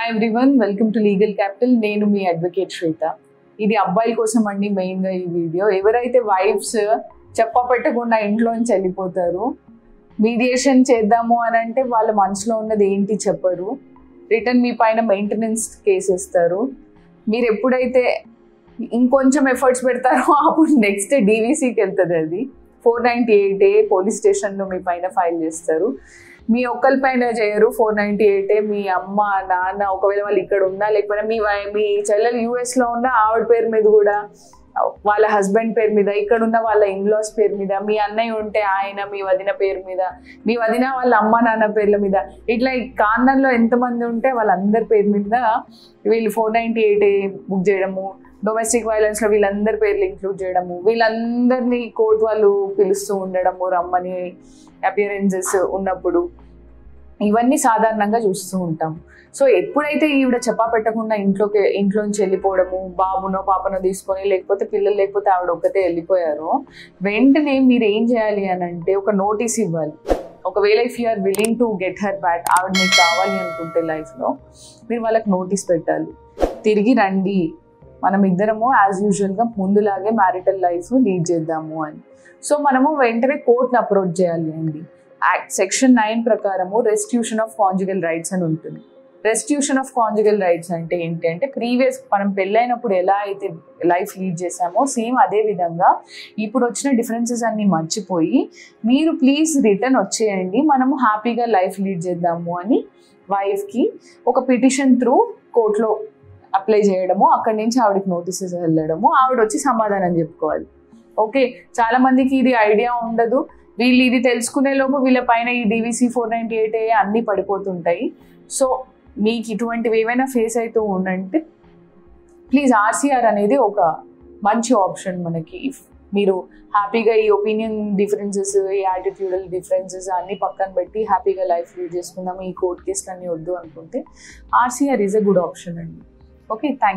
Hi everyone, welcome to legal capital. నేను మీ advocate శ్వేత. ఇది అబ్బాయిల కోసం అండి మెయిన్గా ఈ వీడియో. ఎవరైతే వైఫ్స్ చెప్ప పెట్టకుండా ఇంట్లోంచి వెళ్ళిపోతారు, మీడియేషన్ చేద్దాము అని అంటే వాళ్ళ మనసులో ఉన్నది ఏంటి చెప్పరు, రిటర్న్ మీ పైన మెయింటెనెన్స్ కేసు ఇస్తారు. మీరు ఎప్పుడైతే ఇంకొంచెం ఎఫర్ట్స్ పెడతారో అప్పుడు నెక్స్ట్ డీవీసీకి వెళ్తుంది. అది 498A పోలీస్ స్టేషన్లో మీ పైన ఫైల్ చేస్తారు. మీ ఒక్కరి పైన చేయరు 498A. మీ అమ్మ నాన్న ఒకవేళ వాళ్ళు ఇక్కడ ఉన్నా, లేకపోతే మీ చెల్లెలు యూఎస్లో ఉన్న ఆవిడ పేరు మీద కూడా, వాళ్ళ హస్బెండ్ పేరు మీద, ఇక్కడ ఉన్న వాళ్ళ ఇన్లాస్ పేరు మీద, మీ అన్నయ్య ఉంటే ఆయన, మీ వదిన పేరు మీద, మీ వదిన వాళ్ళ అమ్మ నాన్న పేర్ల మీద, ఇట్లా ఈ కాందంలో ఎంతమంది ఉంటే వాళ్ళందరి పేరు మీద వీళ్ళు 498A బుక్ చేయడము, డొమెస్టిక్ వైలెన్స్లో వీళ్ళందరి పేర్లు ఇంక్లూడ్ చేయడము, వీళ్ళందరినీ కోర్టు వాళ్ళు పిలుస్తూ ఉండడము రమ్మని అపియరెన్సెస్ ఉన్నప్పుడు, ఇవన్నీ సాధారణంగా చూస్తూ ఉంటాం. సో ఎప్పుడైతే ఈవిడ చెప్పా పెట్టకుండా ఇంట్లోంచి వెళ్ళిపోవడము, బాబునో పాపనో తీసుకొని, లేకపోతే పిల్లలు లేకపోతే ఆవిడ ఒక్కతే వెళ్ళిపోయారో, వెంటనే మీరు ఏం చేయాలి అని అంటే ఒక నోటీస్ ఇవ్వాలి. ఒకవేళ if you are willing to get her back, ఆవిడ మీకు కావాలి అనుకుంటే లైఫ్లో, మీరు వాళ్ళకి నోటీస్ పెట్టాలి. తిరిగి రండి, మనం ఇద్దరము యాజ్ యూజువల్గా ముందులాగే మ్యారిటల్ లైఫ్ లీడ్ చేద్దాము అని. సో మనము వెంటనే కోర్టును అప్రోచ్ చేయాలి అండి. సెక్షన్ 9 ప్రకారము రెస్టిట్యూషన్ ఆఫ్ కాంజుగల్ రైట్స్ అని ఉంటుంది. రెస్టిట్యూషన్ ఆఫ్ కాంజుగల్ రైట్స్ అంటే ఏంటి అంటే, ప్రీవియస్ మనం పెళ్ళైనప్పుడు ఎలా అయితే లైఫ్ లీడ్ చేసామో సేమ్ అదే విధంగా ఇప్పుడు వచ్చిన డిఫరెన్సెస్ అన్నీ మర్చిపోయి మీరు ప్లీజ్ రిటర్న్ వచ్చేయండి, మనము హ్యాపీగా లైఫ్ లీడ్ చేద్దాము అని వైఫ్కి ఒక పిటిషన్ త్రూ కోర్టులో అప్లై చేయడము, అక్కడి నుంచి ఆవిడకి నోటీసెస్ వెళ్ళడము, ఆవిడ వచ్చి సమాధానం చెప్పుకోవాలి. ఓకే, చాలా మందికి ఇది ఐడియా ఉండదు. వీళ్ళు ఇది తెలుసుకునే లోపు వీళ్ళ పైన ఈ డీవీసీ 498A అన్నీ పడిపోతుంటాయి. సో మీకు ఇటువంటివి ఏమైనా ఫేస్ అవుతూ ఉండంటే ప్లీజ్ ఆర్సీఆర్ అనేది ఒక మంచి ఆప్షన్ మనకి. మీరు హ్యాపీగా ఈ ఒపీనియన్ డిఫరెన్సెస్, ఈ యాటిట్యూడల్ డిఫరెన్సెస్ అన్నీ పక్కన పెట్టి హ్యాపీగా లైఫ్ లీడ్ చేసుకుందాం, ఈ కోర్ట్ కేసులు అన్నీ వద్దు అనుకుంటే RCR is a good option అండి. Okay, thank you.